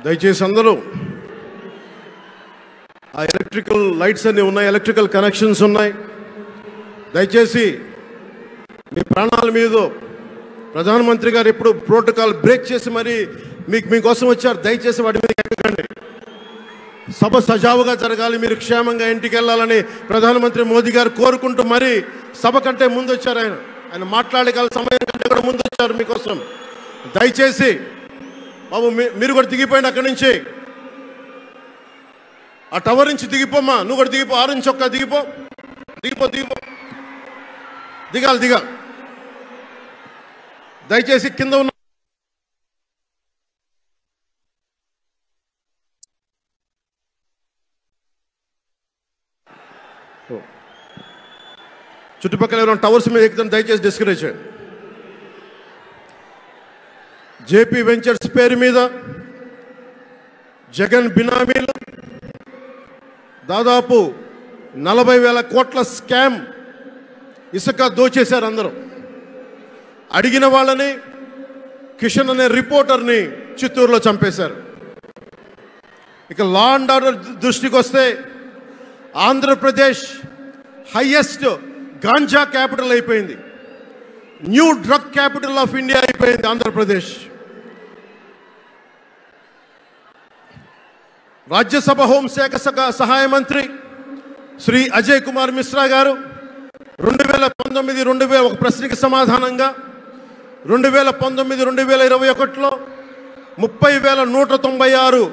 దయచేసి అందరూ ఆ ఎలక్ట్రికల్ లైట్స్ అన్నీ ఉన్నాయి, ఎలక్ట్రికల్ కనెక్షన్స్ ఉన్నాయి. దయచేసి మీ ప్రాణాల మీద ప్రధానమంత్రి గారు ఎప్పుడు ప్రోటోకాల్ బ్రేక్ చేసి మరి మీకోసం వచ్చారు. దయచేసి వాటి మీద ఎక్కకండి. సభ సజావుగా జరగాలి, మీరు క్షేమంగా ఇంటికి వెళ్ళాలని ప్రధానమంత్రి మోదీ గారు కోరుకుంటూ మరి సభ కంటే ముందు వచ్చారు. ఆయన మాట్లాడగల సమయం కంటే కూడా ముందు వచ్చారు మీకోసం. దయచేసి బాబు మీరు కూడా దిగిపోయింది అక్కడి నుంచి, ఆ టవర్ నుంచి దిగిపోమ్మా. నువ్వు కూడా దిగిపో, 6 నుంచి ఒక్క దిగిపో, దిగిపో దిగిపో దిగాలి. దయచేసి కింద ఉన్న చుట్టుపక్కల ఎవరైనా టవర్స్ మీద ఎక్కుతాను దయచేసి డిస్కరేజ్ చేయండి. జేపీ వెంచర్స్ పేరు మీద జగన్ బినామీలు దాదాపు 40,000 కోట్ల స్కామ్ ఇసుక దోచేశారు. అందరూ అడిగిన వాళ్ళని కిషన్ అనే రిపోర్టర్ని చిత్తూరులో చంపేశారు. ఇక లా అండ్ ఆర్డర్ దృష్టికి వస్తే ఆంధ్రప్రదేశ్ హైయెస్ట్ గాంజా క్యాపిటల్ అయిపోయింది, new drug capital of India అయిపోయింది ఆంధ్రప్రదేశ్. రాజ్యసభ హోంశాఖ సహాయ మంత్రి శ్రీ అజయ్ కుమార్ మిశ్రా గారు 2019 ఒక ప్రశ్నకి సమాధానంగా 2019-2021లో 30,196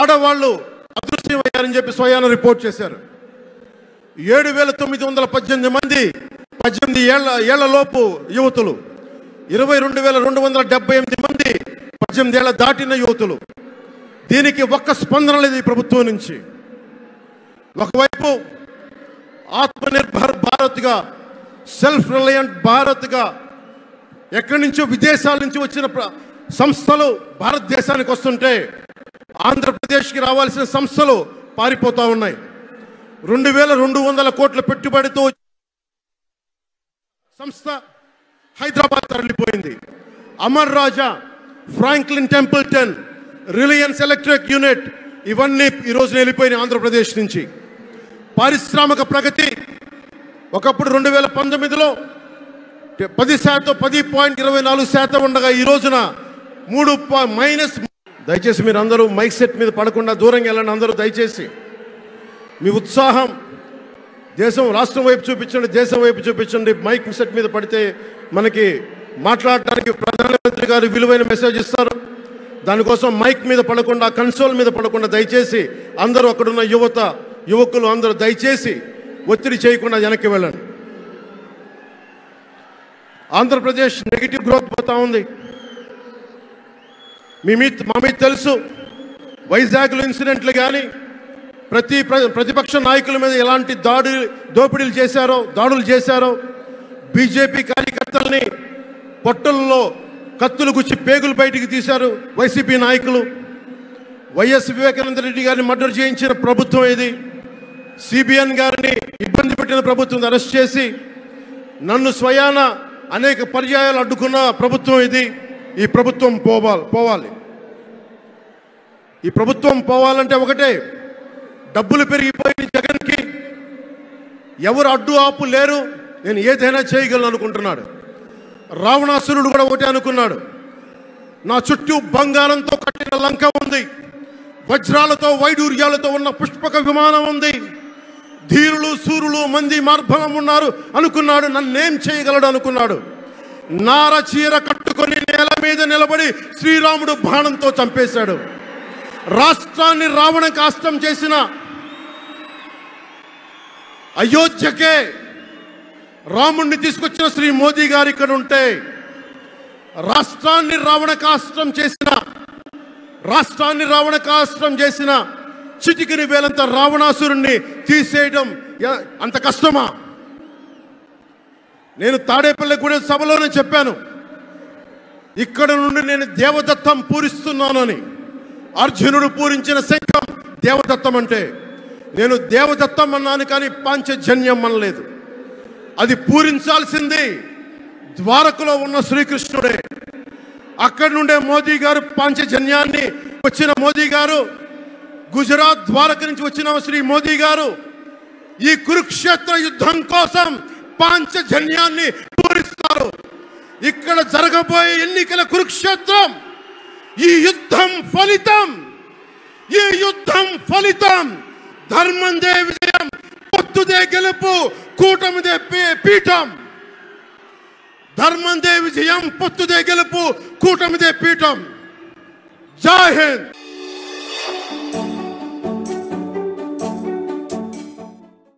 ఆడవాళ్ళు అదృశ్యమయ్యారని చెప్పి స్వయాన రిపోర్ట్ చేశారు. 7,918 మంది 18 ఏళ్లలోపు యువతులు, 22,278 మంది 18 ఏళ్ల దాటిన యువతులు. దీనికి ఒక్క స్పందన లేదు ఈ ప్రభుత్వం నుంచి. ఒకవైపు ఆత్మనిర్భర్ భారత్గా, సెల్ఫ్ రిలయంట్ భారత్గా ఎక్కడి నుంచో విదేశాల నుంచి వచ్చిన సంస్థలు భారతదేశానికి వస్తుంటే ఆంధ్రప్రదేశ్కి రావాల్సిన సంస్థలు పారిపోతూ ఉన్నాయి. 2,200 కోట్ల పెట్టుబడితో సంస్థ హైదరాబాద్ తరలిపోయింది. Amara Raja, Franklin Templeton, Reliance electric unit ఇవన్నీ ఈరోజు వెళ్ళిపోయినాయి ఆంధ్రప్రదేశ్ నుంచి. పారిశ్రామిక ప్రగతి ఒకప్పుడు 2019లో 10.24% ఉండగా ఈ రోజున 3 దయచేసి మీరు అందరూ మైక్ సెట్ మీద పడకుండా దూరంగా వెళ్ళండి. అందరూ దయచేసి మీ ఉత్సాహం రాష్ట్రం వైపు చూపించండి, దేశం వైపు చూపించండి. మైక్ సెట్ మీద పడితే మనకి మాట్లాడటానికి ప్రధానమంత్రి గారు విలువైన మెసేజ్ ఇస్తారు. దానికోసం మైక్ మీద పడకుండా, కన్సోల్ మీద పడకుండా దయచేసి అందరూ అక్కడున్న యువకులు అందరూ దయచేసి ఒత్తిడి చేయకుండా వెనక్కి వెళ్ళండి. ఆంధ్రప్రదేశ్ నెగిటివ్ గ్రోత్ పోతా ఉంది. మా మీద తెలుసు, వైజాగ్లో ఇన్సిడెంట్లు కానీ ప్రతిపక్ష నాయకుల మీద ఎలాంటి దాడులు చేశారో, బీజేపీ కార్యకర్తల్ని పొట్టల్లో కత్తులు గుచ్చి పేగులు బయటికి తీశారు వైసీపీ నాయకులు. వైఎస్ వివేకానంద రెడ్డి గారిని మర్డర్ చేయించిన ప్రభుత్వం ఇది. సిబిఎన్ గారిని ఇబ్బంది పెట్టిన ప్రభుత్వం అరెస్ట్ చేసి నన్ను స్వయాన అనేక పర్యాయాలు అడ్డుకున్న ప్రభుత్వం ఇది. ఈ ప్రభుత్వం పోవాలి. ఈ ప్రభుత్వం పోవాలంటే ఒకటే, డబ్బులు పెరిగిపోయిన జగన్కి ఎవరు అడ్డు ఆపు లేరు, నేను ఏదైనా చేయగలను అనుకుంటున్నాడు. రావణాసురుడు కూడా ఒకటే అనుకున్నాడు, నా చుట్టూ బంగారంతో కట్టిన లంక ఉంది, వజ్రాలతో వైడూర్యాలతో ఉన్న పుష్పక విమానం ఉంది, ధీరులు సూరులు మంది మార్బలం ఉన్నారు అనుకున్నాడు. నన్నేం చేయగలడు అనుకున్నాడు. నార చీర కట్టుకొని నేల మీద నిలబడి శ్రీరాముడు బాణంతో చంపేశాడు. రాష్ట్రాన్ని రావణ కాష్టం చేసిన అయోధ్యకే రాముణ్ణి తీసుకొచ్చిన శ్రీ మోదీ గారు ఇక్కడ ఉంటే, రాష్ట్రాన్ని రావణ కాష్టం చేసిన చిటికిని వేలంత రావణాసురుణ్ణి తీసేయడం అంత కష్టమా? నేను తాడేపల్లిగూడెం సభలోనే చెప్పాను, ఇక్కడ నుండి నేను దేవదత్తం పూరిస్తున్నానని. అర్జునుడు పూరించిన శంఖం దేవదత్తం అంటే, నేను దేవదత్తం అన్నాను కానీ పాంచజన్యం అనలేదు. అది పూరించాల్సింది ద్వారకలో ఉన్న శ్రీకృష్ణుడే. అక్కడి నుండే మోదీ గారు పాంచజన్యాన్ని వచ్చిన మోదీ గారు, గుజరాత్ ద్వారక నుంచి వచ్చిన శ్రీ మోదీ గారు ఈ కురుక్షేత్ర యుద్ధం కోసం పాంచజన్యాన్ని పూరిస్తారు. ఇక్కడ జరగబోయే ఎన్నికల కురుక్షేత్రం ఈ యుద్ధం ఫలితం ధర్మందే విజయం, పొత్తుదే గెలుపు, కూటమిదే పీఠం. ధర్మందే విజయం, పొత్తుదే గెలుపు, కూటమిదే పీఠం. జై హింద్.